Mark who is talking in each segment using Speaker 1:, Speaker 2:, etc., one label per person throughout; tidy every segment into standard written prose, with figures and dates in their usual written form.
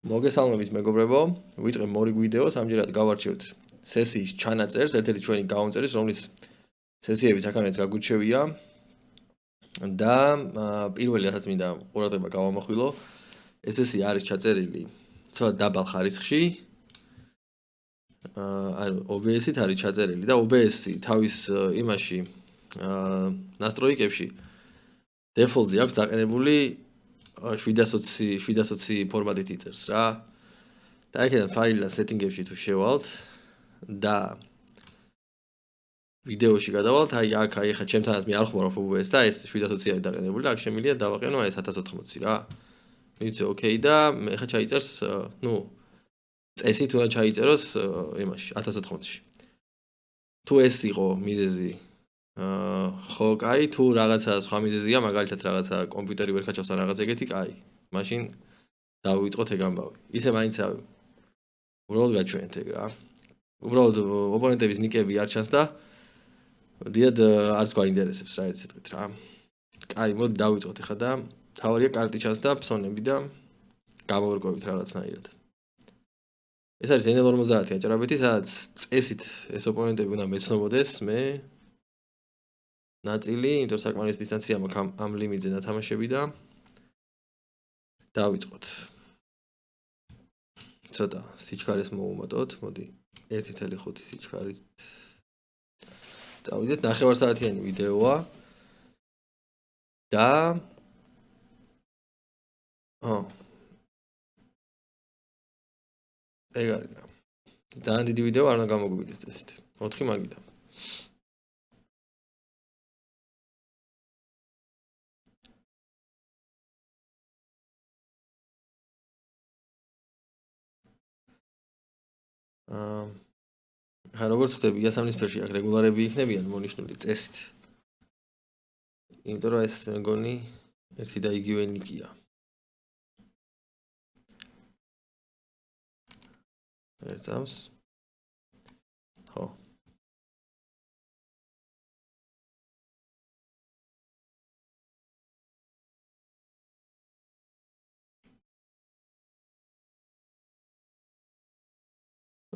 Speaker 1: მოგესალმებით მეგობრებო, ვიწყებ მორიგ ვიდეოს, ამჯერად გავარჩევთ სესიის ჩანაწერს, ერთ-ერთი ჩვენი გამომწერის, რომლის სესიები საკანაც გაგურჩევია და პირველი რასაც მინდა ყურადღება გავამახვილო, ეს სესია არის ჩაწერილი ცოტა დაბალ ხარისხში. ანუ OBS-ით არის ჩაწერილი და OBS-ი თავის იმაში ნასტროიკებში default-ზე აქვს დაყენებული 720 ფორმატით იწერს რა. და აქედან ფაილიდან setting-ებში თუ შევალთ და ვიდეოში გადავალთ, აი ხა ჩემთანაც მე არ ხმარობ OBS და ეს 720 არის დაყენებული და აქ შემიძლია დავაყენო აი 1080 რა. მივიცე OK და მე ხა ჩაიწერს, წესით უნდა ჩაიწეროს იმაში 1080-ში. თუ ეს იყო მიზეზი ხო, კაი, თუ რაღაცა სხვა მიზეზია, მაგალითად რაღაცა კომპიუტერი ვერ ხაჭავს ან რაღაც ეგეთი, კაი. მაშინ დავიწყოთ ეგ ამბავი. ისე მაინც უბრალოდ გაჩვენეთ ეგ რა. უბრალოდ ოპონენტების ნიკები არ ჩანს და დიდად არც გვაინტერესებს რა ერთ სიტყვით რა. კაი, მოდი დავიწყოთ ახლა და თავარია კარტი ჩანს და ფსონები და გამოვერკვევით რაღაცნაირად. ეს არის N50 აჭარაბეთი, სადაც წესით ეს ოპონენტები უნდა მეცნობოდეს, მე ნაწილი, იმიტომ საკმარის დისტანცია მაქვს ამ ლიმიტზე დათამაშები და დავიწყოთ. ცოტა სიჩქარეს მოვუმატოთ, მოდი 1.5 სიჩქარით. წავიდეთ, 9 საათიანი ვიდეოა და ეგ არის რა. ძალიან დიდი ვიდეო არ უნდა გამოგვიდეს წესით. 4 მაგიდა. ხა როგორც ხდები, იასამნისფერში აქ რეგულარები იქნებიან მონიშნული წესით. იმიტომ რომ ეს მეგონი ერთი და იგივე ნიკია. ერთავს. ხო.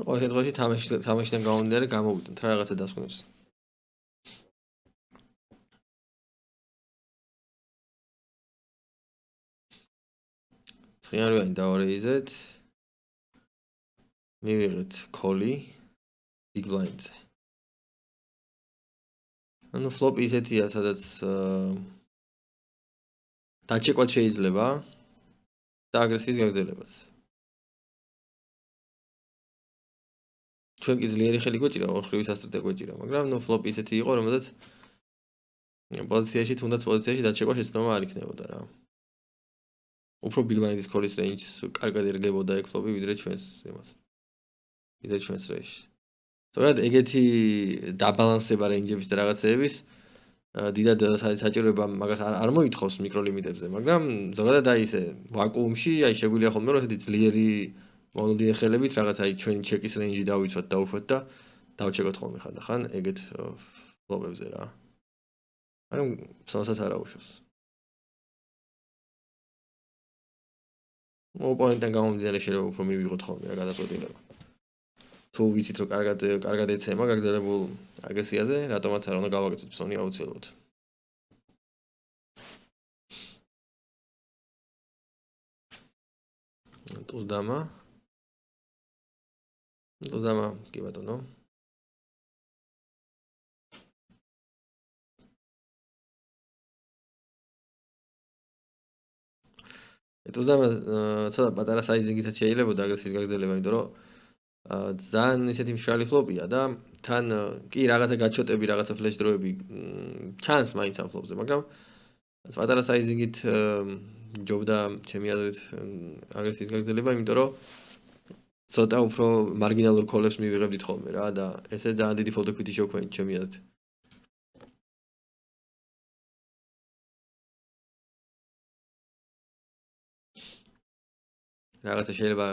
Speaker 1: ყოველ შემთხვევაში თამაშიდან გამომდინარე გამოვიდეთ რა რაღაცა დასკვნებს. ცხინარიანი დავარეიზეთ. მივიღეთ call-ი big blind-ზე. ანუ flop ისეთია, სადაც დაჩეკვაც შეიძლება და აგრესიის გაგრძელებაც. ჩვენ კი ძლიერი ხელი გვეჭირა, ორხრივი სასტრიტე გვეჭირა, მაგრამ ნუ flop ისეთი იყო, რომელზეც პოზიციაში თუნდაც პოზიციაში დაჩეკვა შეცდომა არ იქნებოდა რა. უფრო big blind-ის call-ის range-ს კარგად ერგებოდა ეგ flop-ი ვიდრე ჩვენს იმას. ვიდრე ჩვენს range-ს. ზოგადად ეგეთი დაბალანსება range-ების და რაღაცეების დიდად საჭიროება მაგას არ მოითხოვს მიკროლიმიტებზე, მაგრამ ზოგადად აი ესე ვაკუუმში აი შეგვიძლია ხოლმე რომ ესეთი ძლიერი მონოდინე ხელებით რაღაც აი ჩვენი ჩეკის range-ი დავიცვათ და უშვათ და დავჩეკოთ ხოლმე ხანდახან ეგეთ ფლოპებზე რა. ანუ ფსონსაც არ აუშვოს. ოპონენტთან გამომდინარე შეიძლება უფრო მივიღოთ ხოლმე რა გადაწყვეტილება. თუ ვიცით რომ კარგად ეცემა გაგრძელებულ აგრესიაზე, რატომაც არ უნდა გავაკეთოთ ფსონი აუცილებლად. ტუზდამა კი ბატონო. ტუზდამა ცოტა პატარა საიზინგითაც შეიძლებოდა აგრესიის გაგრძელება, იმიტომ რომ ძალიან ისეთი მშრალი ფლოპია და თან კი რაღაცა გაჩოტები, რაღაცა ფლეშ დროები ჩანს მაინც ამ ფლოპზე, მაგრამ პატარა საიზინგით ჯობდა ჩემი აზრით აგრესიის გაგრძელება, იმიტომ რომ ცოტა უფრო მარგინალურ კოლებს მივიღებდით ხოლმე რა და ესე ძალიან დიდი ფოლდოქვითი შევქვენით ჩემი აზრით. რაღაცა შეიძლება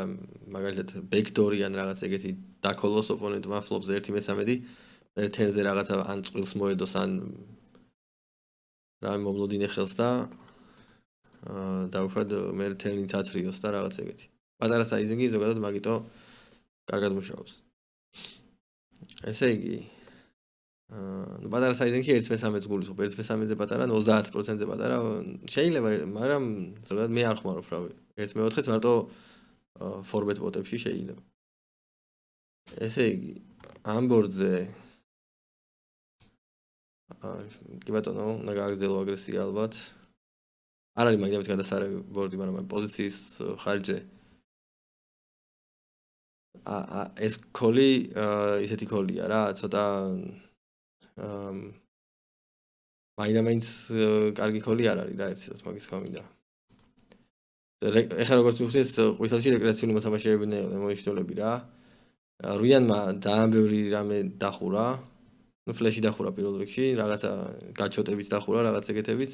Speaker 1: მაგალითად ბექდორი ან რაღაც ეგეთი დაკოლოს ოპონენტმა ფლოპზე 1/13, მე თერზე რაღაცა ან წყვილს მოედოს ან რა მომლოდინე ხელს და დაუშვათ მე თერნიც ათრიოს და რაღაც ეგეთი. პატარა საიზინგი ზოგადად მაგიტო კარგად მუშაობს. ესე იგი, ნუ პატარა საიზინგი 1/13-ს გულისხმობ, 1/13-ზე პატარა, 30%-ზე პატარა, შეიძლება, მაგრამ ზოგადად მე არ ხმარობ რავი. 1/4-ს მარტო ფორბეტ ბოტებში შეიძლება. ესე იგი, ამ ბორდზე კი ბატონო, უნდა გააგრძელო აგრესია ალბათ. არ არის მაგდამით გადასარევი ბორდი, მაგრამ პოზიციის ხარჯზე ეს კოლი ისეთი კოლია რა, ცოტა მაინც კარგი კოლი არ არის რა, ერთად მაგის გამინდა. ეხლა როგორც მივხვდი, ეს ყვითელში რეკრეაციული მოთამაშეები მოიშნელები რა. რუიანმა ძალიან ბევრი რამე დახურა. ნუ ფლეში დახურა პირველ რიგში, რაღაცა გაჩოტებიც დახურა, რაღაც ეგეთებიც.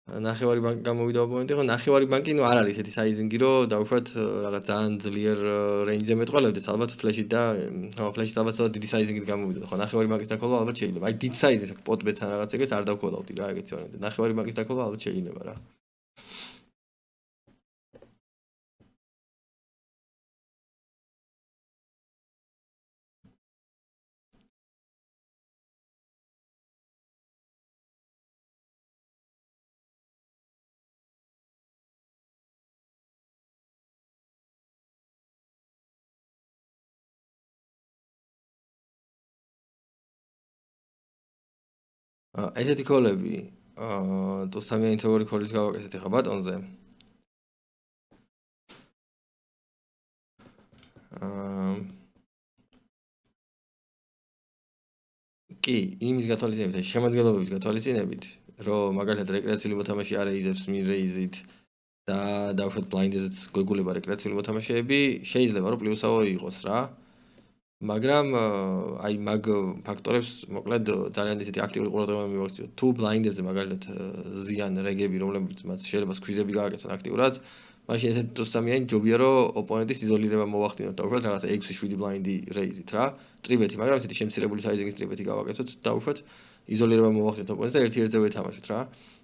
Speaker 1: ნახევარი ბანკი გამოვიდა ოპონენტი, ხო ნახევარი ბანკი ნუ არ არის ესეთი საიზინგი, რომ დავუშვათ რაღაც ძალიან ძლიერ რეინჯზე მეტყველებდეს, ალბათ ფლეში და ფლეში ალბათ ცოტა დიდი საიზინგით გამოვიდა, ხო ნახევარი ბანკის დაკოლა ალბათ შეიძლება. აი დიდ საიზინგს პოტბეტს ან რაღაც ეგეც არ დავქოლავდი რა, ეგეთი ვარიანტი. ნახევარი ბანკის დაკოლა ალბათ შეიძლება რა. ესეთი კოლები ტუსამიანი თეორიული კოლის გავაკეთეთ ახლა ბატონზე. კი, იმის გათვალისწინებით, შემადგენლობების გათვალისწინებით, რომ მაგალითად რეკრეაციული მოთამაშე არ ეიზებს მირეიზით და დავუშვათ ბლაინდეზეც გვეგულება რეკრეაციული მოთამაშეები, შეიძლება რომ პლუსავო იყოს რა. მაგრამ აი მაგ ფაქტორებს მოკლედ ძალიან ისეთი აქტიური ყურადღება მივაქციოთ. თუ ბლაინდერზე მაგალითად ზიან რეგები, რომლებიც მათ შეიძლება სკვიზები გააკეთონ აქტიურად, მაშინ ესეთი ტუსამიანი ჯობია რომ ოპონენტის იზოლირება მოვახდინოთ და უბრალოდ რაღაცა 6-7 ბლაინდი რეიზით რა. ტრიბეთი, მაგრამ ესეთი შემცირებული საიზინგის ტრიბეთი გავაკეთოთ და უბრალოდ იზოლირება მოვახდინოთ ოპონენტს და ერთ-ერთზე ვეთამაშოთ რა.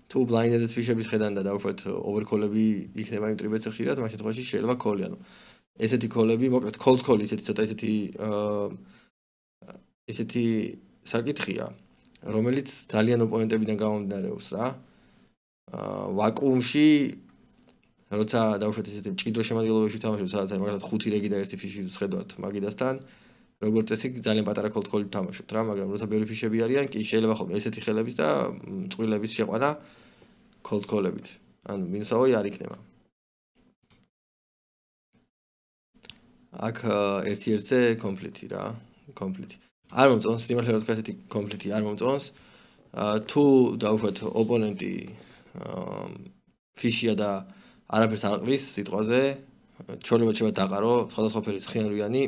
Speaker 1: თუ ბლაინდერზეც ფიშების ხედან და უბრალოდ ოვერკოლები იქნება იმ ტრიბეთზე ხშირად, მაშინ შემთხვევაში შეიძლება კოლი, ანუ ესეთი კოლები, მოკლედ cold call ისეთი ცოტა ესეთი საკითხია, რომელიც ძალიან ოპონენტებიდან გამომდინარეობს რა. ვაკუუმში როცა დავუშვათ ესეთი მჭიდრო შემადგენლობებში თამაშობ, სადაც აი მაგალითად 5 რეგი და 1 ფიში ვხედავთ მაგიდასთან, როგორც წესი ძალიან პატარა cold call-ით თამაშობთ რა, მაგრამ როცა ბევრი ფიშები არიან, კი შეიძლება ხოლმე ესეთი ხელების და წყვილების შეყვანა cold call-ებით. ანუ მინუსავი არ იქნება. აქ ერთ-ერთზე კონფლიქტი რა, კონფლიქტი. არ მომწონს სიმართლე რა თქვა, ესეთი კონფლიქტი არ მომწონს. თუ დავუშვათ ოპონენტი ფიშია და არაფერს არ ყრის სიტყვაზე, ჩვეულებრივ შეიძლება დაყარო სხვადასხვა ფერის ხიანვიანი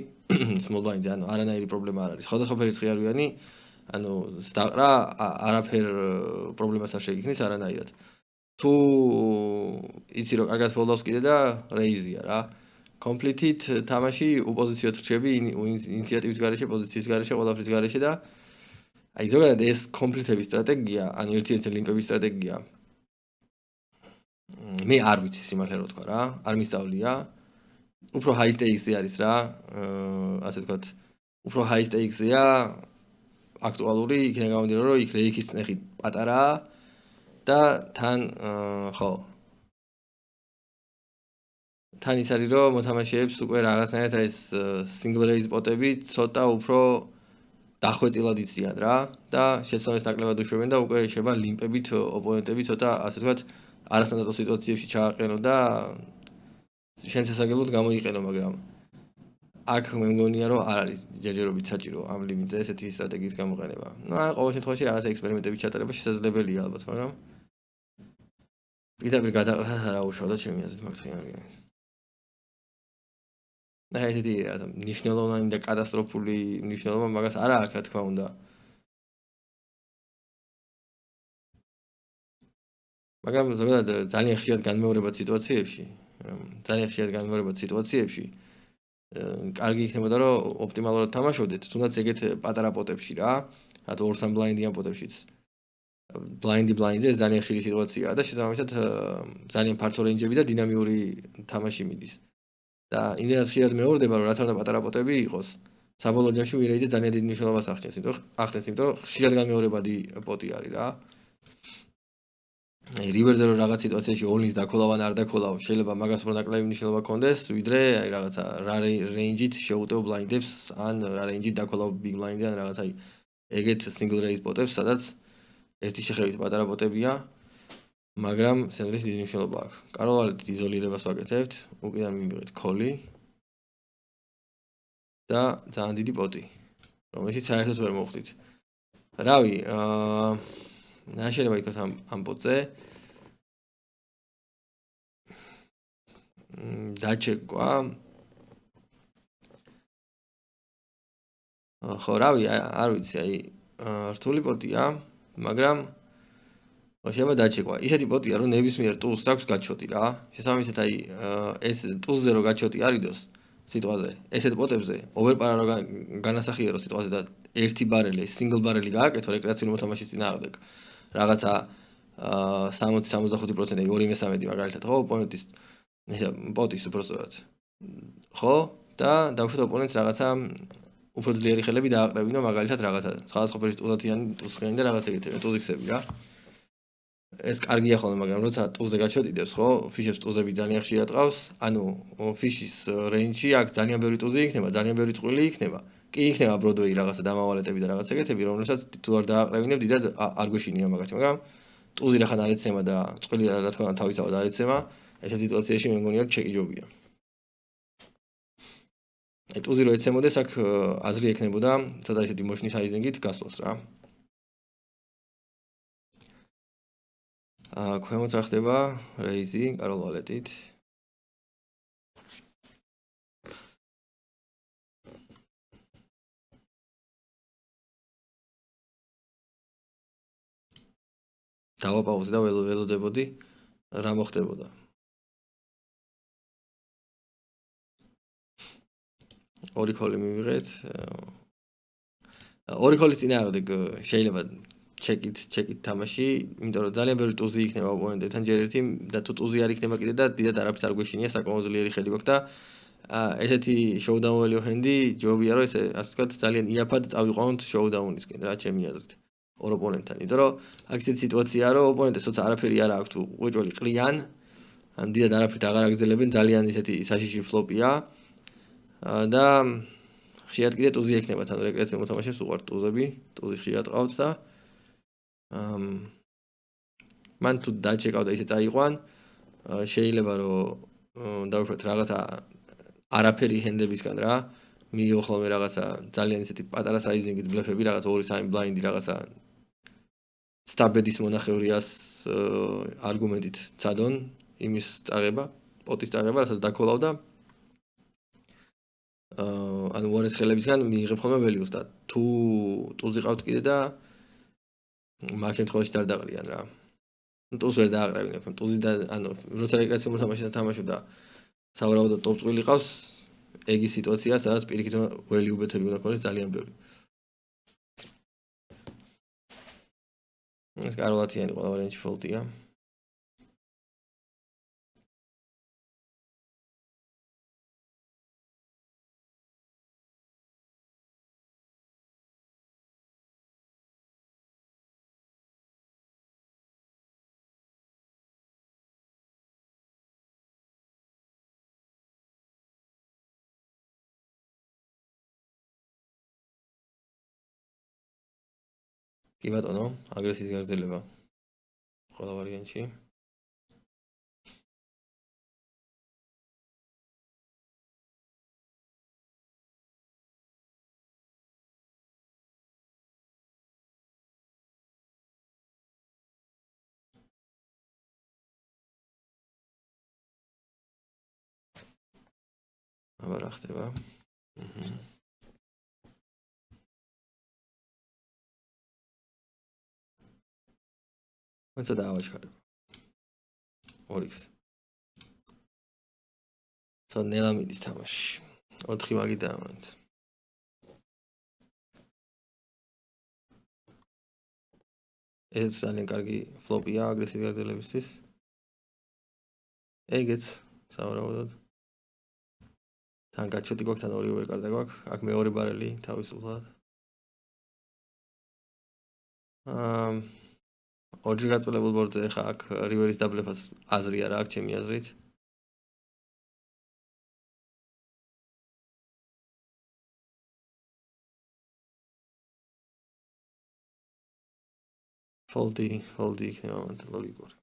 Speaker 1: small blind-ზე, ანუ არანაირი პრობლემა არ არის. სხვადასხვა ფერის ხიანვიანი, ანუ დაყრა არაფერ პრობლემას არ შეიქმნის არანაირად. თუ იცი რომ კარგად ფოლდავს კიდე და რეიზია რა. კონფლიქტით თამაში უპოზიციოდ რჩები ინიციატივის გარეშე, პოზიციის გარეშე, ყველაფრის გარეშე და აი ზოგადად ეს კონფლიქტების სტრატეგია, ანუ ერთ-ერთი ლიმპების სტრატეგია მე არ ვიცი სიმართლე რა თქვა რა, არ მისწავლია. უფრო high stakes-ზე არის რა, ასე ვთქვათ, უფრო high stakes-ზეა აქტუალური, იქნება გამომდინარე რომ იქ რეიქის წნეხი პატარაა და თან ხო თან ის არის რომ მოთამაშეებს უკვე რაღაცნაირად ეს single raise პოტები ცოტა უფრო დახვეწილად იციან რა და შეცდომის ნაკლებად უშვებენ და უკვე შეიძლება ლიმპებით ოპონენტები ცოტა ასე ვთქვათ არასტანდარტულ სიტუაციებში ჩააყენო და შემსასაგებლად გამოიყენო, მაგრამ აქ მე მგონია რომ არ არის ჯერჯერობით საჭირო ამ ლიმიტზე ესეთი სტრატეგიის გამოყენება. ნუ აი ყოველ შემთხვევაში რაღაცა ექსპერიმენტები ჩატარება შესაძლებელია ალბათ, მაგრამ პირდაპირ გადაყრა რა უშავდა ჩემი აზრით მაგხიანია. და ესეთი რა ნიშნულოვანი და კატასტროფული ნიშნულობა მაგას არა აქვს რა თქმა უნდა. მაგრამ ზოგადად ძალიან ხშირად განმეორებად სიტუაციებში კარგი იქნებოდა რომ ოპტიმალურად თამაშობდეთ, თუნდაც ეგეთ პატარა პოტებში რა, რატო 2-3 ბლაინდიან პოტებშიც. ბლაინდზე ძალიან ხშირი სიტუაციაა და შესაბამისად ძალიან ფართო რეინჯები და დინამიური თამაში მიდის. და იმდენად ხშირად მეორდება, რომ რაც უნდა პატარა პოტები იყოს, საბოლოო ჯამში ვინრეიზე ძალიან დიდ მნიშვნელობას ახდენს, იმიტომ რომ ხშირად განმეორებადი პოტი არის რა. აი რივერზე რომ რაღაც სიტუაციაში ოლინს დაქოლავ ან არ დაქოლავ, შეიძლება მაგას უფრო ნაკლები მნიშვნელობა კონდეს, ვიდრე აი რაღაცა რა რეინჯით შეუტევ ბლაინდებს ან რა რეინჯით დაქოლავ ბიგ ბლაინდზე ან რაღაც აი ეგეთ სინგლ რეიზ პოტებს, სადაც ერთი შეხედვით პატარა პოტებია, მაგრამ სენდლის დიდი მნიშვნელობა აქვს. კაროვალეთ იზოლირებას ვაკეთებთ, უკიდან მივიღეთ ქოლი და ძალიან დიდი პოტი, რომელშიც საერთოდ ვერ მოვხდით. რავი, რა შეიძლება იქოს ამ პოტზე? დაჩეკვა. ხო, რავი, არ ვიცი, აი რთული პოტია, მაგრამ შეიძლება დაჩეკვა. ისეთი პოტია, რომ ნებისმიერ ტულს აქვს გაჩოტი რა. შესაბამისად, აი ეს ტულზე რო გაჩოტი არიდოს სიტყვაზე, ესეთ პოტებზე ოვერპარა რო განასახიერო სიტყვაზე და ერთი ბარელი, სინგლ ბარელი გააკეთო რეკრეაციული მოთამაშის წინააღმდეგ. რაღაცა 60-65% აი 2/3 მაგალითად ხო, ოპონენტის პოტის უბრალოდ. ხო? და დავუშვათ ოპონენტს რაღაცა უფრო ძლიერი ხელები დააყრევინო, მაგალითად რაღაცა სხვადასხვა ფერის ტუზათიანი, ტუსხიანი და რაღაც ეგეთები, ტუზიქსები რა. ეს კარგია ხოლმე, მაგრამ როცა ტულზე გაჩოდიდებს, ხო, ფიშებს ტულზები ძალიან ხშირად ყავს, ანუ ფიშის რეინჯში აქ ძალიან ბევრი ტულზი იქნება, ძალიან ბევრი წყვილი იქნება. კი იქნება ბროდვეი რაღაცა დამავალეტები და რაღაც ეგეთები, რომელსაც თუ არ დააყრევინებ, დიდად არ გვეშინია მაგათი, მაგრამ ტულზი რახან არ ეცემა და წყვილი რა თქმა უნდა თავისთავად არ ეცემა, ესეთ სიტუაციაში მე მგონია რომ ჩეკი ჯობია. აი ტულზი რო ეცემოდეს, აქ აზრი ექნებოდა ცოტა ისეთი მოშნის აიზინგით გასვლას რა. ქვემოთ რა ხდება რეიზი კაროლ ვალეტით. დავაპაუზე და ველოდებოდი რა მოხდებოდა. ორი ქოლი მივიღეთ. ორი ქოლის წინააღმდეგ შეიძლება ჩეკით თამაში, იმიტომ რომ ძალიან ბევრი ტუზი იქნება ოპონენტებთან ჯერ ერთი და თუ ტუზი არ იქნება კიდე და დიდად არაფერს არ გვეშინია, საკმაოდ ძლიერი ხელი გვაქვს და ესეთი შოუდაუნელი ჰენდი ჯობია რომ ესე ასე ვთქვათ ძალიან იაფად წავიყვანოთ შოუდაუნისკენ რა ჩემი აზრით ორ ოპონენტთან, იმიტომ რომ აქ ისეთი სიტუაციაა რომ ოპონენტებს თორსა არაფერი არ აქვს თუ უეჭველი ყრიან, ან დიდად არაფრით აღარ აგრძელებენ, ძალიან ისეთი საშიში ფლოპია და ხშირად კიდე ტუზი ექნება თან რეკრეაციულ მოთამაშეს უყვართ ტუზები, ტუზი ხშირად ყავთ და მან თუ დაჩეკავ და ისე წაიყვან, შეიძლება რომ დავუშვათ რაღაცა არაფერი ჰენდებისგან რა, მიიღო ხოლმე რაღაცა ძალიან ისეთი პატარა საიზინგით ბლეფები, რაღაც 2-3 ბლაინდი რაღაცა სტაბედის მონახევრიას არგუმენტით ცადონ იმის წაღება, პოტის წაღება, რასაც დაქოლავ და ანუ უარეს ხელებისგან მიიღებ ხოლმე ველიუს და თუ ტულზი ყავთ კიდე და მაგ შემთხვევაში არ დაყრიან რა. ტულს ვერ დააყრევინებ, ტულზი და ანუ როცა რეკრეაციულ მოთამაშეთან თამაშობ და სავარაუდოდ ტოპ წვილი ყავს, ეგის სიტუაცია, სადაც პირიქით ველიუბეთები უნდა ქონდეს ძალიან ბევრი. ეს კაროლათიანი ყველა რეინჯი ფოლტია. კი ბატონო, აგრესიის გაგრძელება ყველა ვარიანტში. აბა რა ხდება? მანცა დაავაჩქარებ. ორიქს. ნელა მიდის თამაში. 4 მაგი დაამანთ. ეს ძალიან კარგი ფლოპია აგრესივი აგრძელებისთვის. ეგეც სავარაუდოდ. თან გაჩვეთი გვაქვს, თან ორი ოვერკარდა გვაქვს. აქ მეორე ბარელი თავისუფლად. ორჯერ გაწოლებულ ბორდზე ხა აქ რივერის დაბლეფას აზრი არა აქვს ჩემი აზრით. foldi იქნება მანდ ლოგიკური.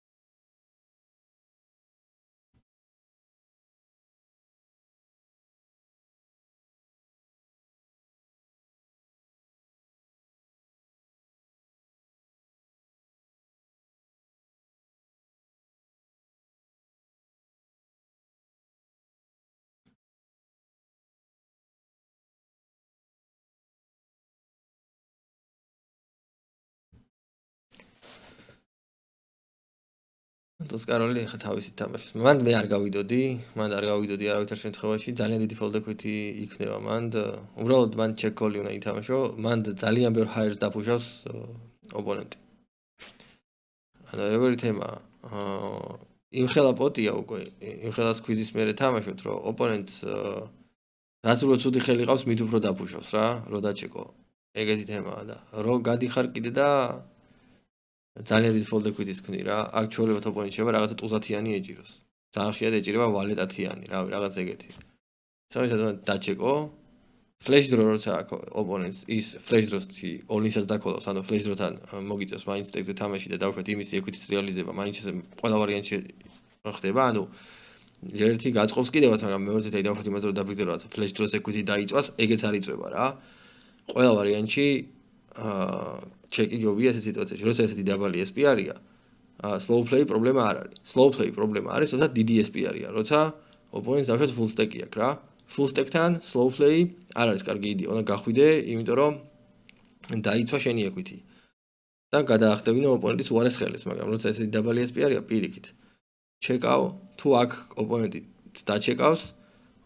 Speaker 1: ტოსკაროლი ხა თავისით თამაშობს. მანდ მე არ გავიდოდი არავითარ შემთხვევაში. ძალიან დიდი ფოლდექვითი იქნება მანდ. უბრალოდ მან ჩეკოლი უნდა ითამაშო. მანდ ძალიან ბევრ ჰაიერს დაფუჟავს ოპონენტი. ანუ როგორი თემა? იმხელა პოტია უკვე. იმხელას ქვიზის მერე თამაშობთ, რომ ოპონენტს რაც უფრო ცუდი ხელი ყავს, მით უფრო დაფუჟავს რა, რო დაჩეკო. ეგეთი თემაა და რო გადიხარ კიდე და ძალიან დიდი ფოლდექვით ისქნი რა. აქ ჩვეულებრივ ოპონენტი შევა რაღაცა ტუზათიანი ეჭიროს. ძალიან ხშირად ეჭირება ვალეტათიანი, რავი, რაღაც ეგეთი. სამისად დაჩეკო. ფლეშ დრო როცა აქ ოპონენტს ის ფლეშ დროსი ოლინსაც დაკოლავს, ანუ ფლეშ დროთან მოგიწევს მაინც ტექსტზე თამაში და დავუშვათ იმის ეკვიტის რეალიზება, მაინც ეს ყველა ვარიანტში ხდება, ანუ ერთი გაწყობს კიდევაც, მაგრამ მეორეც დავუშვათ იმაზე რომ დაბიგდება რაღაცა ფლეშ დროს ეკვიტი დაიწვას, ეგეც არ იწვება რა. ყველა ვარიანტში ჩეკი ჯობია ეს სიტუაციაში, როცა ესეთი დაბალი SP არია, slow play პრობლემა არ არის. slow play პრობლემა არის, როცა დიდი SP არია, როცა ოპონენტს დავუშვათ full stack-ი აქვს რა. full stack-თან slow play არ არის კარგი იდეა, უნდა გახვიდე, იმიტომ რომ დაიცვა შენი ეკვიტი. და გადაახტევინო ოპონენტის უარეს ხელს, მაგრამ როცა ესეთი დაბალი SP არია, პირიქით. ჩეკავ, თუ აქ ოპონენტი დაჩეკავს,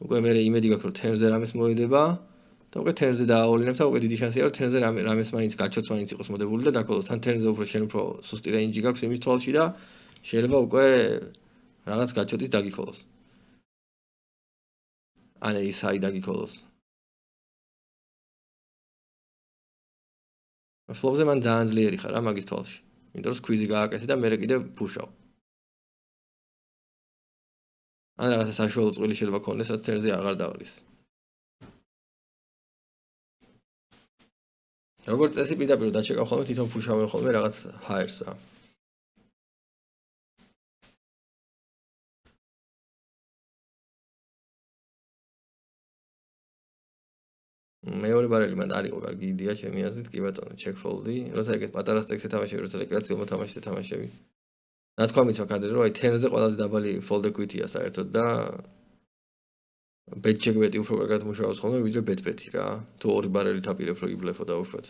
Speaker 1: უკვე მე იმედი გაქვს, რომ თერზე რამეს მოედება და უკვე თერზე დააოლინებ და უკვე დიდი შანსია, რომ თერზე რამეს მაინც გაჩოც მაინც იყოს მოდებული და დაკოლოს. თან თერზე უფრო შენ უფრო სუსტი რეინჯი გაქვს იმის თვალში და შეიძლება უკვე რაღაც გაჩოტის დაგიქოლოს. ანა ის აი დაგიქოლოს. ფლოპზე მან ძალიან ძლიერი ხარ რა მაგის თვალში. იმიტომ რომ სკვიზი გააკეთე და მე კიდე ფუშავ. ან რაღაცა საშუალო წყვილი შეიძლება ქონდეს, რაც თერზე აღარ დავლის. როგორც წესი პირდაპირ დაჩეკავ ხოლმე თვითონ ფუშავენ ხოლმე რაღაც ჰაერს რა. მეორე ბარელი მან არ იყო კარგი იდეა ჩემი აზრით, კი ბატონო, check fold-ი. როცა ეგეთ პატარა სტექსზე თამაშები, როცა რეკრეაციულ მოთამაშეზე თამაშები. ნათქვამიც აქვს ადრე, რომ აი თერზე ყველაზე დაბალი fold equity-ია საერთოდ და bet check bet-ი უფრო კარგად მუშაობს ხოლმე, ვიდრე bet bet-ი რა. თუ ორი ბარელი თაპირებ რომ იბლეფო დაუშვათ.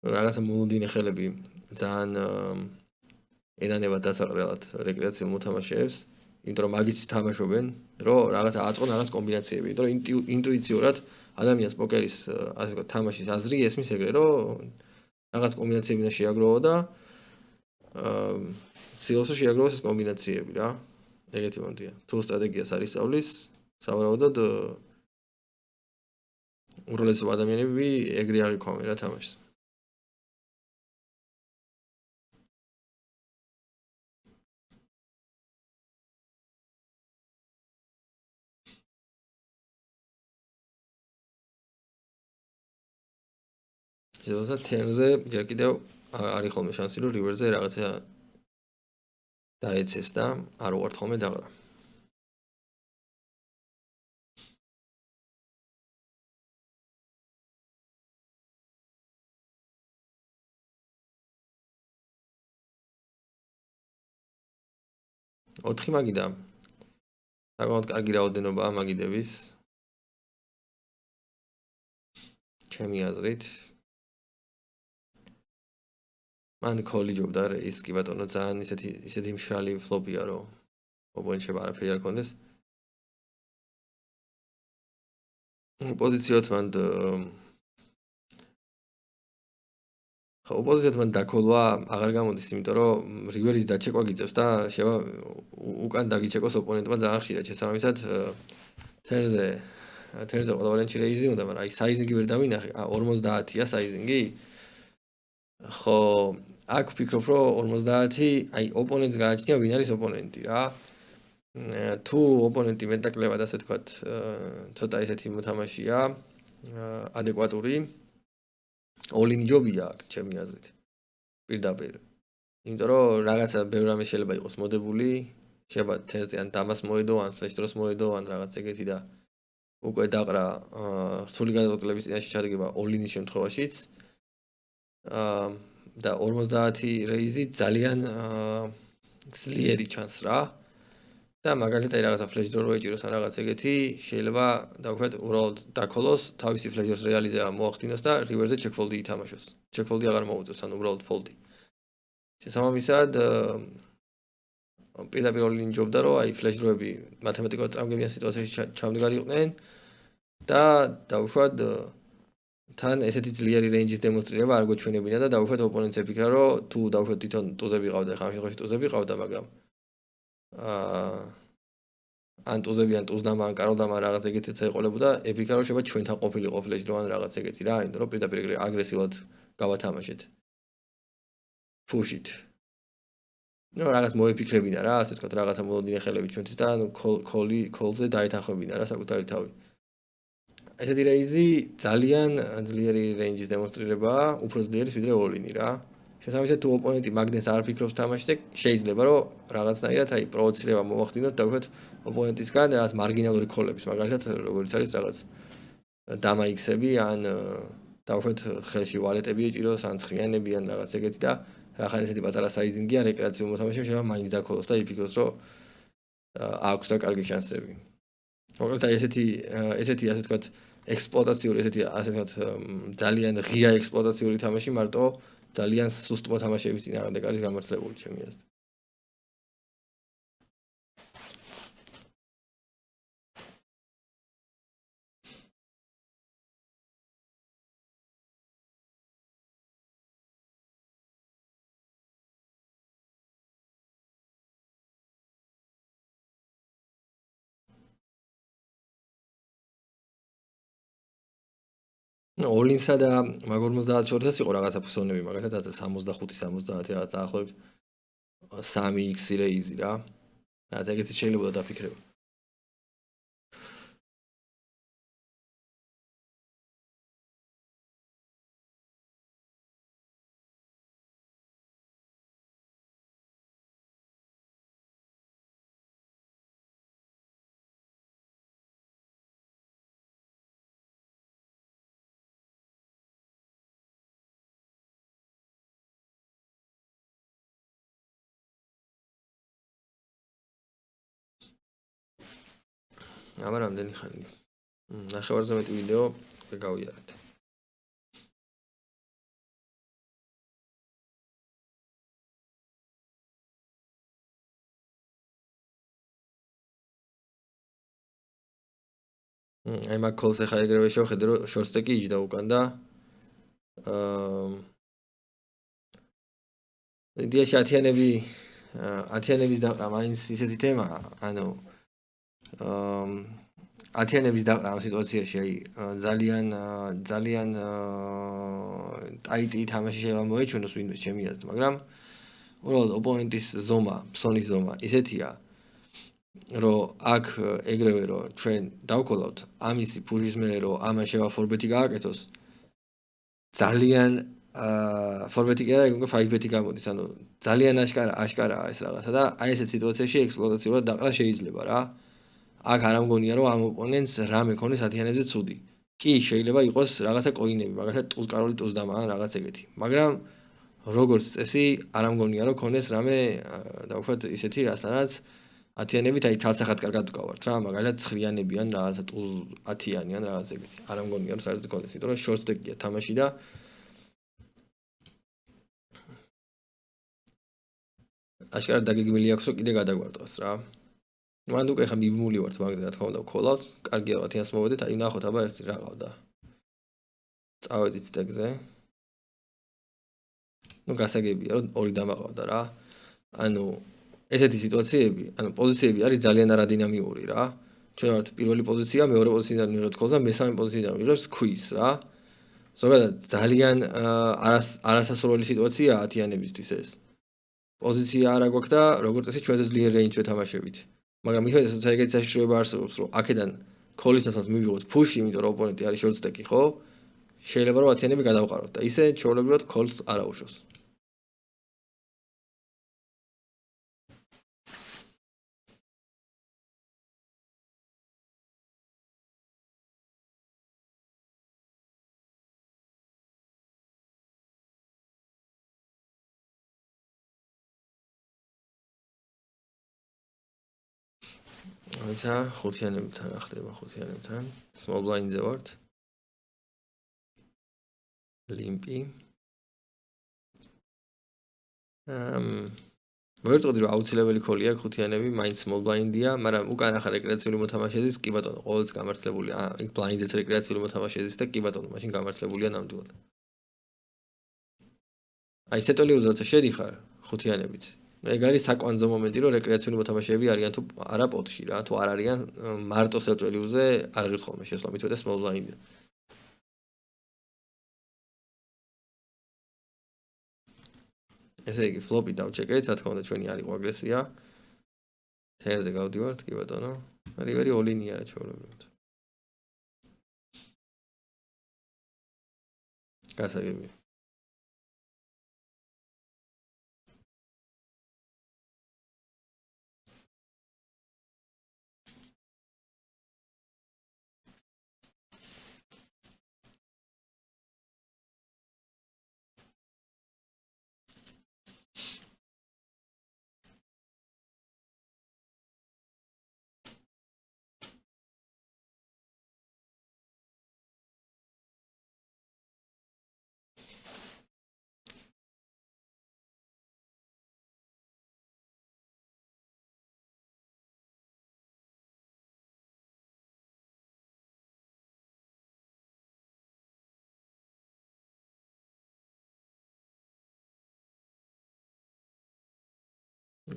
Speaker 1: რაღაცა მონოდინე ხელები ძალიან ენანება დასაყრელად რეკრეაციულ მოთამაშეებს. იმიტომ რომ მაგისთვის თამაშობენ, რომ რაღაცა აწყონ რაღაც კომბინაციები, იმიტომ რომ ინტუიციურად ადამიანს პოკერის ასე ვთქვათ თამაშის აზრი ესმის ეგრე, რომ რაღაც კომბინაციები უნდა შეაგროვო და სილოსო შეაგროვოს ეს კომბინაციები რა. ეგეთი მომდია. თუ სტრატეგიას არ ისწავლის, სავარაუდოდ უმრავლესობა ადამიანები ეგრე აღიქვამენ რა თამაშს. ზოგადად თერზე ჯერ კიდევ არის ხოლმე შანსი რომ რივერზე რაღაცა დაეცეს და არ უართ ხოლმე დაღრა. ოთხი მაგიდა. საკმაოდ კარგი რაოდენობაა მაგიდების. ჩემი აზრით. მან კოლი ჯობდა ის კი ბატონო ძალიან ისეთი მშრალი ფლოპია რომ ოპონენტს არაფერი არ კონდეს. პოზიციოთ მან ხო, ოპოზიციად მან დაქოლვა აღარ გამოდის, იმიტომ რომ რივერის დაჩეკვა გიწევს და შევა უკან დაგიჩეკოს ოპონენტმა ძალიან ხშირად. შესაბამისად, თერზე ყველა ვარიანტი რეიზი უნდა, მაგრამ აი საიზინგი ვერ დავინახე. 50-ია საიზინგი? ხო, აქ ვფიქრობ, რომ 50, აი ოპონენტს გააჩნია ვინ არის ოპონენტი რა. თუ ოპონენტი მეტნაკლებად, ასე თქვათ, ცოტა ესეთი მოთამაშეა, ადეკვატური, all-in ჯობია აქ, ჩემი აზრით. პირდაპირ. იმიტომ რომ რაღაცა ბევრ რამე შეიძლება იყოს მოდებული, შეიძლება თერზე ან დამას მოედო, ან ფლეშ დროს მოედო, ან რაღაც ეგეთი და უკვე დაყრა რთული გადაწყვეტილების წინაშე ჩადგება all-in-ის შემთხვევაშიც. და 50 რეიზი ძალიან ძლიერი ჩანს რა. და მაგალითად აი რაღაცა ფლეშ დრო ეჭიროს ან რაღაც ეგეთი, შეიძლება დავუშვათ უბრალოდ დაქოლოს, თავისი ფლეშის რეალიზება მოახდინოს და რივერზე ჩეკ-ფოლდი ითამაშოს. ჩეკ-ფოლდი აღარ მოუწევს, ან უბრალოდ ფოლდი. შესაბამისად, პირდაპირ all-in ჯობდა, რომ აი ფლეშ დროები მათემატიკურად წამგებიან სიტუაციაში ჩამდგარიყვნენ და დავუშვათ თან ესეთი ძლიერი რეინჯის დემონსტრირება არ გვეჩვენებინა და დავუშვათ ოპონენტს ეფიქრა, რომ თუ დავუშვათ თვითონ ტუზები ყავდა, ხა ამ შემთხვევაში ტუზები ყავდა, მაგრამ ან ტუზები ან ტუზდამა ან კაროლდამა რაღაც ეგეთიც ეყოლებოდა, ეფიქრა, რომ შეიძლება ჩვენთან ყოფილიყო ფლეშ დრო ან რაღაც ეგეთი რა, იმიტომ რომ პირდაპირ აგრესიულად გავათამაშეთ. ფუშით. ნუ რაღაც მოეფიქრებინა რა, ასე ვთქვათ, რაღაცა მოლოდინე ხელები ჩვენთვის და ნუ კოლზე დაეთანხმებინა რა საკუთარი თავი. ესეთი რეიზი ძალიან ძლიერი რეინჯის დემონსტრირებაა, უფრო ძლიერი ვიდრე all-in-ი რა. შესაბამისად, თუ ოპონენტი მაგნეს არ ფიქრობს თამაშზე, შეიძლება რომ რაღაცნაირად აი პროვოცირება მოახდინოთ და ვთქვათ ოპონენტისგან რაღაც მარგინალური ქოლების, მაგალითად, როგორც არის რაღაც დამაიქსები ან დავუშვათ ხელში ვალეტები ეჭიროს, ან ცხრიანები ან რაღაც ეგეთი და რახან ესეთი პატარა საიზინგია რეკრეაციულ მოთამაშემ შეიძლება მაინც დაქოლოს და იფიქროს, რომ აქვს და კარგი შანსები. მოკლედ აი ესეთი ასე ვთქვათ ექსპლუატაციური, ესეთი ასე ვთქვათ ძალიან ღია ექსპლუატაციური თამაში მარტო ძალიან სუსტ მოთამაშეების წინააღმდეგ არის გამართლებული ჩემი აზრით. all-in-სა და მაგ 50 შორისაც იყო რაღაცა ფსონები, მაგალითად 65-70 რაღაც დაახლოებით 3x რეიზი რა. რაღაც ეგეთი შეიძლება დაფიქრება. აბა რამდენი ხანი? ნახევარზე მეტი ვიდეო გავიარეთ. აი მაგ კოლს ახლა ეგრევე შევხედე, რომ შორტსტეკი იჯდა უკან და იდეაში ათიანების დაყრა მაინც ისეთი თემაა, ანუ ათიანების დაყრა ამ სიტუაციაში აი ძალიან ტაიტი თამაში შეიძლება მოეჩვენოს ვინმეს ჩემი აზრით, მაგრამ უბრალოდ ოპონენტის ზომა, ფსონის ზომა ისეთია, რომ აქ ეგრევე რომ ჩვენ დავკოლავთ ამისი ფუშის მერე რომ ამან შევა ფორბეთი გააკეთოს ძალიან ფორბეთი კი არა, უკვე 5-ბეთი გამოდის, ანუ ძალიან აშკარაა ეს რაღაცა და აი ესეთ სიტუაციაში ექსპლუატაციურად დაყრა შეიძლება რა. აქ არ ამგონია რომ ამ ოპონენტს რამე ქონეს ათიანებზე ცუდი. კი, შეიძლება იყოს რაღაცა კოინები, მაგალითად ტუზკაროლი ტუზდამა ან რაღაც ეგეთი. მაგრამ როგორც წესი არ ამგონია რომ ქონეს რამე დავუშვათ ისეთი რასთანაც ათიანებით აი თალსახად კარგად ვკავართ რა, მაგალითად ცხრიანები ან რაღაცა ტუზ 10-იანი ან რაღაც ეგეთი. არ ამგონია რომ საერთოდ ქონდეს, იმიტომ რომ შორტ სტეკია თამაში და აშკარად დაგეგმილი აქვს რომ კიდე გადაგვარტყას რა. მან უკვე ხა მიბმული ვართ მაგაზე, რა თქმა უნდა, ვქოლავთ. კარგია რა 1000-ს მოვედეთ, აი ნახოთ აბა ერთი რა ყავდა. წავედით სტეკზე. ნუ გასაგებია რომ ორი დამაყავდა რა. ანუ ესეთი სიტუაციები, ანუ პოზიციები არის ძალიან არადინამიური რა. ჩვენ ვართ პირველი პოზიცია, მეორე პოზიციიდან მივიღებთ ქოლს და მესამე პოზიციიდან ვიღებთ ქვის რა. ზოგადად ძალიან არასასურველი სიტუაციაა ათიანებისთვის ეს. პოზიცია არა გვაქვს და როგორც წესი ჩვენზე ძლიერ რეინჯს ვეთამაშებით. მაგრამ მიხედვით ეგეთი საშიშროება არსებობს, რომ აქედან ქოლის დასამს მივიღოთ ფუში, იმიტომ რომ ოპონენტი არის შორტსტეკი, ხო? შეიძლება რომ ათიანები გადავყაროთ და ისე ჩვეულებრივად ქოლს არ აუშვოს. აიცა ხუთიანებთან რა ხდება ხუთიანებთან small blind-ზე ვართ ლიმპი ვერტყოდი რომ აუცილებელი ქოლია ხუთიანები მაინც small blind-ია მაგრამ უკან ახლა რეკრეაციული მოთამაშეების კი ბატონო ყოველთვის გამართლებულია იქ blind-ზეც რეკრეაციული მოთამაშეების და კი ბატონო მაშინ გამართლებულია ნამდვილად აი სეტოლი უზოცა შედიხარ ხუთიანებით ეგ არის საკვანძო მომენტი რომ რეკრეაციული მოთამაშეები არიან თუ არა პოტში რა თუ არ არიან მარტო სეტოლიუზე არ ღირს ხოლმე შესვლა მithweda small blind ესე იგი ფლოპი დავჩეკეთ რა თქმა უნდა ჩვენი არ იყო აგრესია თერზე გავდივართ კი ბატონო რივერი ოლინია რა ჩვეულებრივად გასაგებია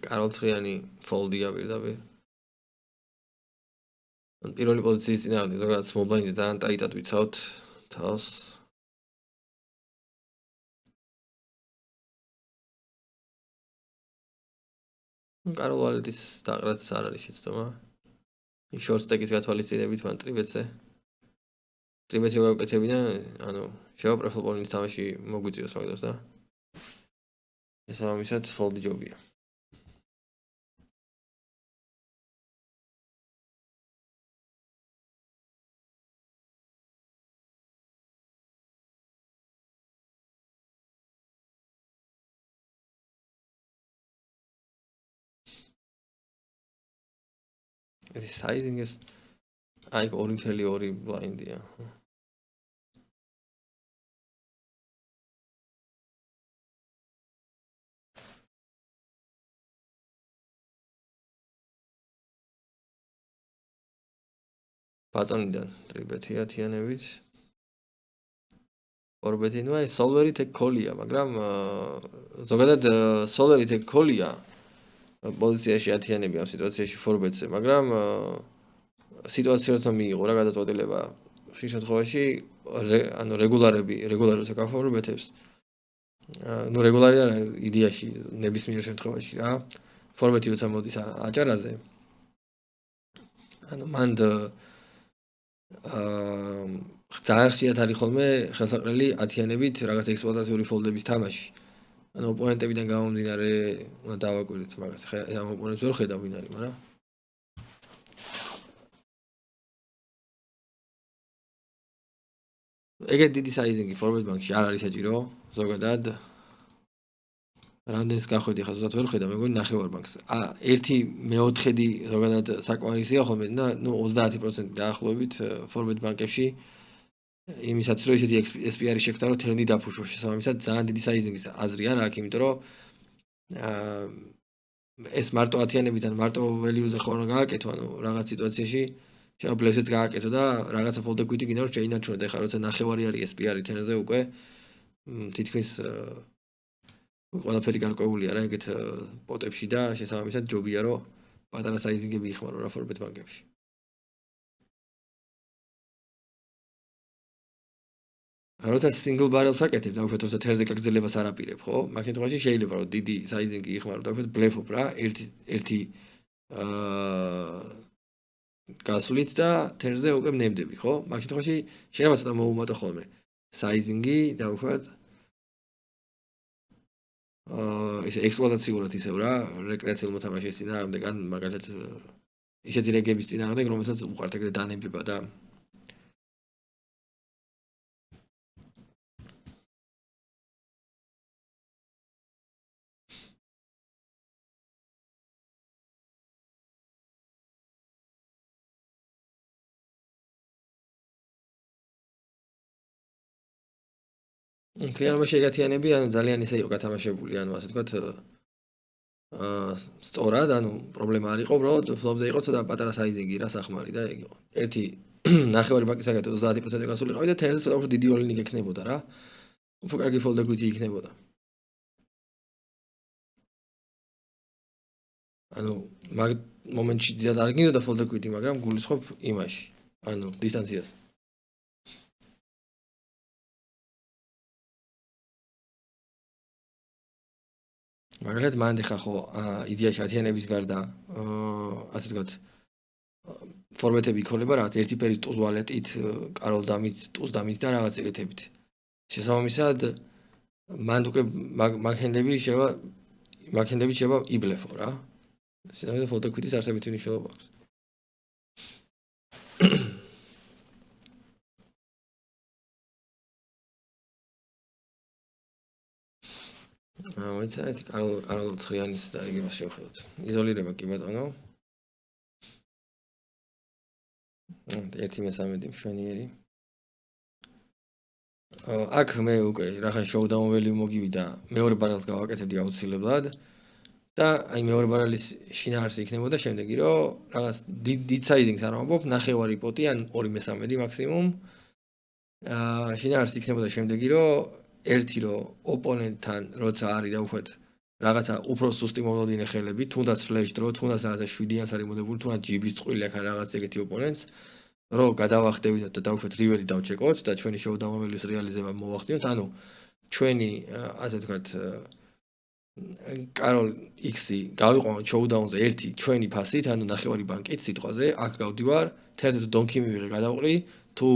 Speaker 1: კარლცრიანი ფოლდია პირდაპირ. პირველი პოზიციის წინააღმდეგ ზოგადად small blind-ზე ძალიან ტაიტად ვიცავთ თავს. კარლ ვალეტის დაყრაც არ არის შეცდომა. ის შორტსტეკის გათვალისწინებით მან ტრიბეტზე. ტრიბეტი გავაკეთებინა, ანუ შევაპრეფილ პოლინის თამაში მოგვიწიოს მაგდას და ესამისად ფოლდი ჯობია. ეს sizing is აი 2.2 blind-ია. ბატონიდან ტრიბეტი ათიანებით. ორბეთი ნუ აი solver-ი თქ ქოლია, მაგრამ ზოგადად solver-ი თქ ქოლია. პოზიციაში ათიანები ამ სიტუაციაში ფორბეტზე, მაგრამ სიტუაციათა მიიღო რა გადაწყვეტილება ხშირ შემთხვევაში ანუ რეგულარულ საკაფორბეთებს ნუ რეგულარი არა იდეაში ნებისმიერ შემთხვევაში რა ფორბეთი როცა მოდის აჭარაზე ანუ მან ძალიან ხშირად არის ხოლმე ხელსაყრელი ათიანებით რაღაც ექსპლუატაციური ფოლდების თამაში ანუ ოპონენტებიდან გამომდინარე უნდა დავაკვირდეთ მაგას. ხა ამ ოპონენტს ვერ ხედავ ვინ არის, მაგრამ ეგეთ დიდი საიზინგი ფორმატ ბანკში არ არის საჭირო, ზოგადად. რამდენს გახვედი ხა ზუსტად ვერ ხედავ, მეგონი ნახევარ ბანკს. 1/4 ზოგადად საკმარისია ხოლმე და ნუ 30% დაახლოებით ფორმატ ბანკებში იმისაც რომ ისეთი SPR-ი შექმნა რომ თერნი დაფუშოს შესაბამისად ძალიან დიდი საიზინგის აზრი არ აქვს, იმიტომ რომ ეს მარტო ათიანებიდან მარტო value-ზე ხო რა გააკეთო, ანუ რაღაც სიტუაციაში შეაბლესეც გააკეთო და რაღაცა ფოლდეკვიტი გინდა რომ შეინარჩუნოთ. ეხლა როცა ნახევარი არის SPR-ი თერნზე უკვე თითქმის ყველაფერი გარკვეულია რა ეგეთ პოტებში და შესაბამისად ჯობია რომ პატარა საიზინგები იხმარო რა ფორბეთ ბანკებში. როცა single barrel-ს აკეთებ, დაუშვათ როცა თერზე გაგრძელებას არ აპირებ, ხო? მაგ შემთხვევაში შეიძლება რომ დიდი საიზინგი იხმარო, დაუშვათ ბლეფობ რა, ერთი გასვლით და თერზე უკვე ვნებდები, ხო? მაგ შემთხვევაში შეიძლება ცოტა მოუმატო ხოლმე. საიზინგი დაუშვათ ესე ექსპლუატაციურად ისევ რა, რეკრეაციულ მოთამაშეს წინააღმდეგ ან მაგალითად ისეთი რეგების წინააღმდეგ, რომელსაც უყართ ეგრე დანებება და ქლიანობა შეგათიანები, ანუ ძალიან ისე იყო გათამაშებული, ანუ ასე ვთქვათ, სწორად, ანუ პრობლემა არ იყო, უბრალოდ ფლოპზე იყო ცოტა პატარა საიზინგი რა სახმარი და ეგ იყო. ერთი ნახევარი ბანკის აკეთე 30% გასულიყავი და თერზე ცოტა უფრო დიდი ოლინი გექნებოდა რა. უფრო კარგი ფოლდეგვითი იქნებოდა. ანუ მაგ მომენტში დიდად არ გინდოდა ფოლდეგვითი, მაგრამ გულისხმობ იმაში, ანუ დისტანციას. მაგალითად მანდ ხა ხო იდეაში ათიანების გარდა ასე ვთქვათ ფორმატები იქოლება რაღაც ერთი ფერის ტუზვალეტით, კაროლდამით, ტუზდამით და რაღაც ეგეთებით. შესაბამისად მანდ უკვე მაგჰენდები შევა იბლეფო რა. შესაბამისად ფოლდეგვითის არსებითი მნიშვნელობა აქვს. მოიცადეთ კაროლ ცხრიანის დარიგებას შევხედოთ. იზოლირება კი ბატონო. 1/13 მშვენიერი. აქ მე უკვე რახან შოუდაუნ ველიუ მოგივიდა, მეორე ბარელს გავაკეთებდი აუცილებლად და აი მეორე ბარელის შინაარსი იქნებოდა შემდეგი, რომ რაღაც დიდ საიზინგს არ ვამბობ, ნახევარი პოტი ან 2/13 მაქსიმუმ. შინაარსი იქნებოდა შემდეგი, რომ ერთი რომ ოპონენტთან როცა არის დაუშვათ რაღაცა უფრო სუსტი მომდოდინე ხელები, თუნდაც ფლეშ დრო, თუნდაც რაღაცა 7-იანს არის მოდებული, თუნდაც ჯიბის წყვილი აქ რაღაც ეგეთი ოპონენტს, რომ გადავახტევინოთ და დაუშვათ რივერი დავჩეკოთ და ჩვენი შოუდაუნ ველიუს რეალიზება მოვახდინოთ, ანუ ჩვენი ასე ვთქვათ კაროლ X-ი გავიყვანოთ შოუდაუნზე ერთი ჩვენი ფასით, ანუ ნახევარი ბანკით სიტყვაზე, აქ გავდივარ, თერთე თუ დონკი მივიღე გადავყრი, თუ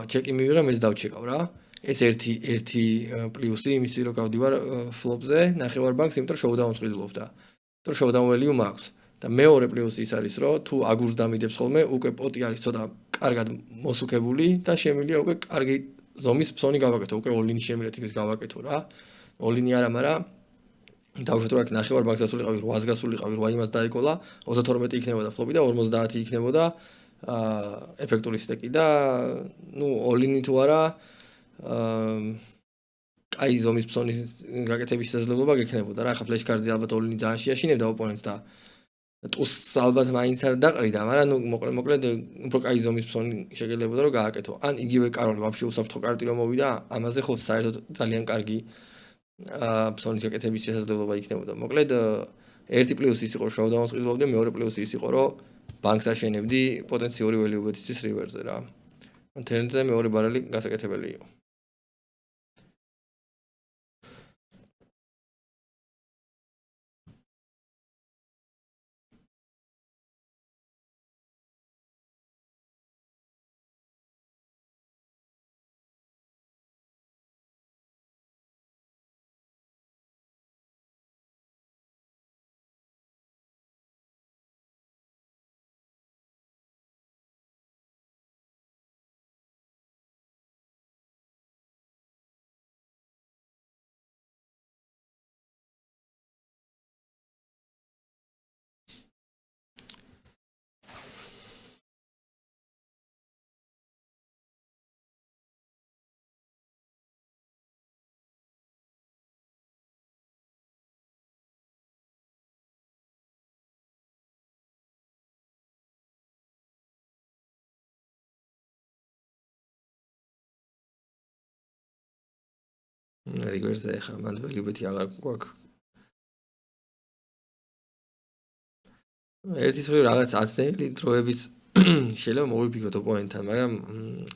Speaker 1: ჩეკი მივიღე, მეც დავჩეკავ რა. ეს ერთი პლუსი იმისი რომ გავდივარ ფლოპზე, ნახევარ ბანკს, იმიტომ რომ შოუდაუნს ყიდულობ და იმიტომ რომ შოუდაუნ ველიუ მაქვს. და მეორე პლუსი ის არის, რომ თუ აგურს დამიდებს ხოლმე, უკვე პოტი არის ცოტა კარგად მოსუქებული და შემიძლია უკვე კარგი ზომის ფსონი გავაკეთო, უკვე ოლინი შემიძლია თითქოს გავაკეთო რა. ოლინი არა, მაგრამ დავუშვათ რომ აქ ნახევარ ბანკს გასულიყავი, 8-ს გასულიყავი, 8 იმას დაეკოლა, 32 იქნებოდა ფლოპი და 50 იქნებოდა ეფექტური სტეკი და ნუ ოლინი თუ არა კაი ზომის ფსონის გაკეთების შესაძლებლობა გექნებოდა რა. ახლა ფლეშ კარდზე ალბათ ოლინი ძალიან შეაშინებდა ოპონენტს და ტუს ალბათ მაინც არ დაყრიდა, მაგრამ ნუ მოკლედ უფრო კაი ზომის ფსონი შეგელებოდა რომ გააკეთო. ან იგივე კაროლი ვაფშე უსაფრთხო კარტი რომ მოვიდა, ამაზე ხო საერთოდ ძალიან კარგი ფსონის გაკეთების შესაძლებლობა იქნებოდა. მოკლედ ერთი პლუსი ის იყო რომ შოუდაუნს ყიდულობდი, მეორე პლუსი ის იყო რომ ბანკს აშენებდი პოტენციური ველიუბეთისთვის რივერზე რა. თერნზე მეორე ბარელი გასაკეთებელი იყო. რიგვერზე ხა მან ველიუბეთი აღარ გვაქვს. ერთის მხრივ რაღაც აცდენილი დროების შეიძლება მოვიფიქროთ ოპონენტთან, მაგრამ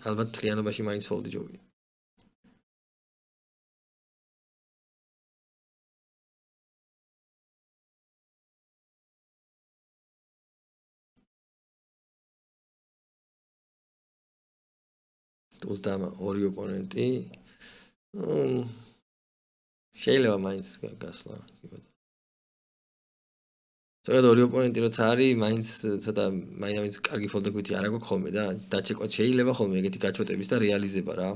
Speaker 1: ალბათ მთლიანობაში მაინც ფოლდი ჯობია. თუმცა ორი ოპონენტი შეიძლება მაინც გასვლა. ზოგადად ორი ოპონენტი როცა არის, მაინც ცოტა მაინც კარგი ფოლდეკვითი არ აქვს ხოლმე და დაჩეკვა შეიძლება ხოლმე ეგეთი გაჩვეტების და რეალიზება რა.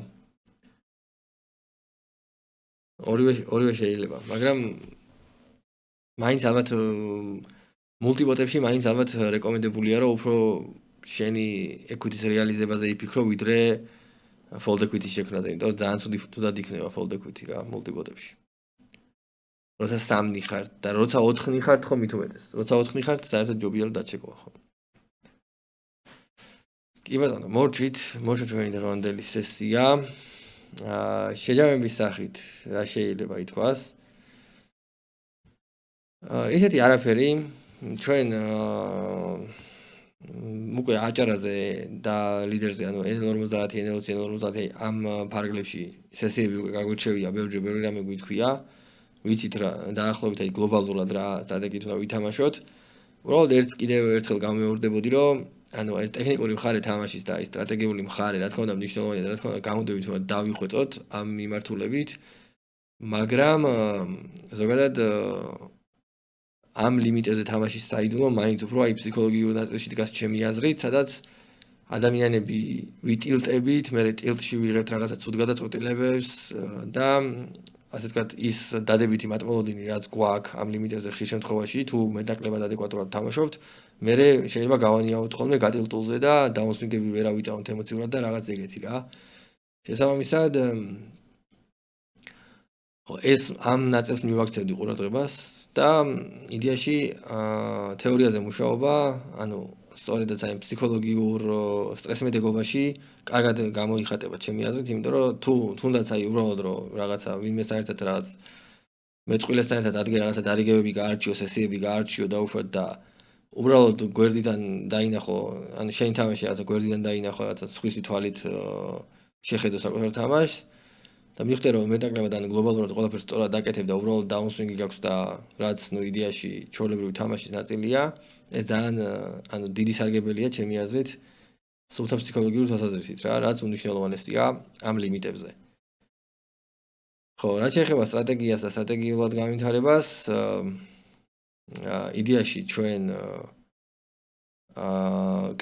Speaker 1: ორივე შეიძლება, მაგრამ მაინც ალბათ მულტიპოტებში მაინც ალბათ რეკომენდებულია რომ უფრო შენი equity-ის რეალიზებაზე იფიქრო ვიდრე fold-equity შექმნაზე, იმიტომ რომ ძალიან ცუდად იქნება fold-equity რა მულტიპოტებში. როცა 3 ხარ და როცა 4 ხარ ხო მით უმეტეს. როცა 4 ხარ საერთოდ ჯობია რომ დაჩეკვა ხო. კი ბატონო, მორჩით ჩვენი დღევანდელი სესია. შეჯამების სახით რა შეიძლება ითქვას? ისეთი არაფერი ჩვენ უკვე აჭარაზე და ლიდერზე, ანუ N50, N20, N50 ამ ფარგლებში სესიები უკვე გაგვირჩევია, ბევრი რამე გვითქვია. ვიცით რა, დაახლოებით აი გლობალურად რა სტრატეგიით უნდა ვითამაშოთ. უბრალოდ კიდევ ერთხელ გამეორდებოდი, რომ ანუ ეს ტექნიკური მხარე თამაშის და აი სტრატეგიული მხარე, რა თქმა უნდა მნიშვნელოვანია და რა თქმა უნდა გამოდევით რომ დავიხვეწოთ ამ მიმართულებით. მაგრამ ზოგადად ამ ლიმიტებზე თამაშის საიდუმლო მაინც უფრო აი ფსიქოლოგიურ ნაწილში დგას ჩემი აზრით, სადაც ადამიანები ვიტილტებით, მე ტილტში ვიღებთ რაღაცა ცუდ გადაწყვეტილებებს და ასე ვთქვათ, ის დადებითი მატმოლოდინი რაც გვაქვს ამ ლიმიტებზე ხშირ შემთხვევაში, თუ მეტაკლებად ადეკვატურად თამაშობთ, მე შეიძლება გავანიავოთ ხოლმე გატილტულზე და დაუნსვინგები ვერ ავიტანოთ ემოციურად და რაღაც ეგეთი რა. შესაბამისად, ეს ამ ნაწილს მივაქცევდი ყურადღებას და იდეაში თეორიაზე მუშაობა, ანუ სწორედაც აი ფსიქოლოგიურ სტრესმედეგობაში კარგად გამოიხატება ჩემი აზრით, იმიტომ რომ თუნდაც აი უბრალოდ რომ რაღაცა ვინმესთან ერთად რაღაც მეწყვილესთან ერთად ადგე რაღაცა დარიგებები გაარჩიო, სესიები გაარჩიო დაუშვათ და უბრალოდ გვერდიდან დაინახო, ანუ შენ თამაში რაღაცა გვერდიდან დაინახო რაღაცა სხვისი თვალით შეხედო საკუთარ თამაშს და მიხვდე რომ მეტაკლებად ან გლობალურად ყველაფერს სწორად დაკეთებ და უბრალოდ დაუნსვინგი გაქვს და რაც ნუ იდეაში ჩვეულებრივი თამაშის ნაწილია, ეს ძალიან ანუ დიდი სარგებელია ჩემი აზრით სულთა ფსიქოლოგიური თვალსაზრისით რა, რაც უნიშნელოვანესია ამ ლიმიტებზე. ხო, რაც შეეხება სტრატეგიას და სტრატეგიულად განვითარებას, იდეაში ჩვენ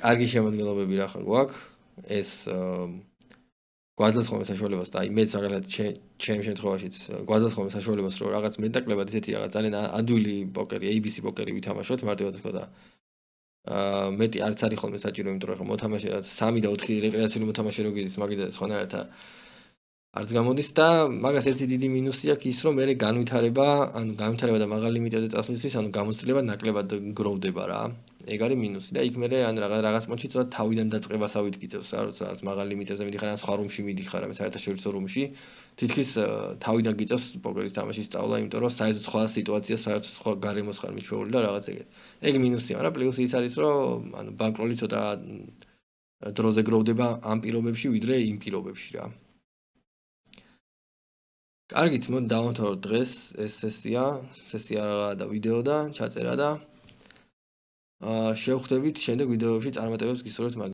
Speaker 1: კარგი შემოდგენლობები რა გვაქვს, ეს გვაძლევს ხოლმე საშუალებას და აი მეც მაგალითად ჩემ შემთხვევაშიც გვაძლევს ხოლმე საშუალებას რომ რაღაც მეტაკლებად ისეთი რაღაც ძალიან ადვილი პოკერი, ABC პოკერი ვითამაშოთ მარტივად თქო და მეტი არც არის ხოლმე საჭირო, იმიტომ რომ მოთამაშე 3 და 4 რეკრეაციული მოთამაშე რო გიზის მაგიდა სხვანაირად არც გამოდის და მაგას ერთი დიდი მინუსი აქვს ის რომ მე განვითარება და მაღალ ლიმიტებზე წასვლისთვის ანუ გამოცდილება ნაკლებად გროვდება რა. ეგ არის მინუსი და იქ მე ან რაღაც მომენტში ცოტა თავიდან დაწყებასავით გიწევს რა, როცა რაღაც მაღალ ლიმიტებზე მიდიხარ ან სხვა რუმში მიდიხარ, ამ საერთაშორისო რუმში, თითქოს თავიდან გიწევს პოკერის თამაშის სწავლა, იმიტომ რომ საერთოდ სხვა სიტუაცია, საერთოდ სხვა გარემოს ხარ მიშვეული და რაღაც ეგეთ. ეგ მინუსია, მაგრამ პლუსი ის არის, რომ ანუ ბანკროლი ცოტა დროზე გროვდება ამ პირობებში, ვიდრე იმ პირობებში რა. კარგით, მოდ დავამთავროთ დღეს ეს სესია და ვიდეო და ჩაწერა და შევხვდებით შემდეგ ვიდეოებში წარმატებებს გისურვებთ.